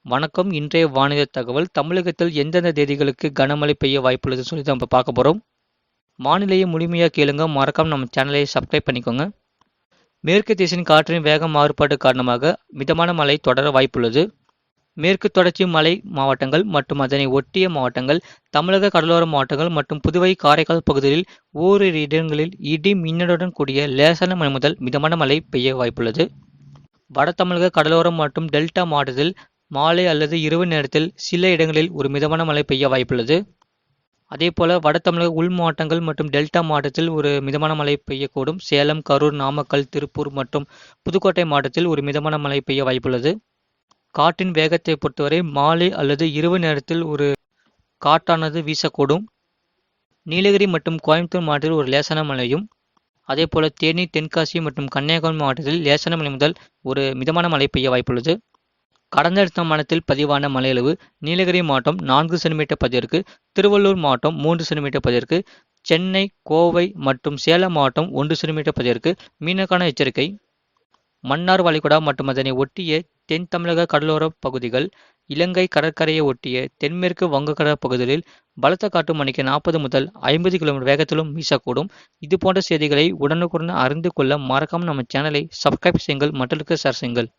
வணக்கம். இன்றைய வானிலை தகவல். தமிழகத்தில் எந்தெந்த தேதிகளுக்கு கனமழை பெய்ய வாய்ப்புள்ளதுன்னு சொல்லி நம்ம பார்க்க போகிறோம். வானிலையை முழுமையாக கேளுங்க. மறக்காம நம்ம சேனலை சப்ஸ்கிரைப் பண்ணிக்கோங்க. மேற்கு திசையின் காற்றின் வேக மாறுபாடு காரணமாக மிதமான மழை தொடர வாய்ப்புள்ளது. மேற்கு தொடர்ச்சி மலை மாவட்டங்கள் மற்றும் அதனை ஒட்டிய மாவட்டங்கள், தமிழக கடலோர மாவட்டங்கள் மற்றும் புதுவை காரைக்கால் பகுதிகளில் ஓரிரு இடங்களில் இடி மின்னலுடன் கூடிய லேசான மழை முதல் மிதமான மழை பெய்ய வாய்ப்புள்ளது. வட தமிழக கடலோரம் மற்றும் டெல்டா மாவட்டத்தில் மாலை அல்லது இரவு நேரத்தில் சில இடங்களில் ஒரு மிதமான மழை பெய்ய வாய்ப்புள்ளது. அதேபோல வட தமிழக உள் மாவட்டங்கள் மற்றும் டெல்டா மாவட்டத்தில் ஒரு மிதமான மழை பெய்யக்கூடும். சேலம், கரூர், நாமக்கல், திருப்பூர் மற்றும் புதுக்கோட்டை மாவட்டத்தில் ஒரு மிதமான மழை பெய்ய வாய்ப்புள்ளது. காற்றின் வேகத்தை பொறுத்தவரை மாலை அல்லது இரவு நேரத்தில் ஒரு காற்றானது வீசக்கூடும். நீலகிரி மற்றும் கோயம்புத்தூர் மாவட்டத்தில் ஒரு லேசான மழையும், அதேபோல தேனி, தென்காசி மற்றும் கன்னியாகுமரி மாவட்டத்தில் லேசான மழை முதல் ஒரு மிதமான மழை பெய்ய வாய்ப்புள்ளது. கடந்த 2 மாதத்தில் பதிவான மழையளவு நீலகிரி மாவட்டம் 4 சென்டிமீட்டர் பதிவிற்கு, திருவள்ளூர் மாவட்டம் 3 சென்டிமீட்டர் பதிவிற்கு, சென்னை, கோவை மற்றும் சேலம் மாவட்டம் 1 சென்டிமீட்டர் பதிவிற்கு. மீனக்கான எச்சரிக்கை. மன்னார் வளைகுடா மற்றும் அதனை ஒட்டிய தென் தமிழக கடலோர பகுதிகள், இலங்கை கடற்கரையை ஒட்டிய தென்மேற்கு வங்கக்கடல் பகுதிகளில் பலத்த காற்று மணிக்கு 40 முதல் 50 கிலோமீட்டர் வேகத்திலும் வீசக்கூடும். இது போன்ற செய்திகளை உடனுக்குடன் அறிந்து கொள்ள மறக்காமல் நம்ம சேனலை சப்ஸ்கிரைப் செய்யுங்கள், மற்றவர்களுக்கு ஷேர் செய்யுங்கள்.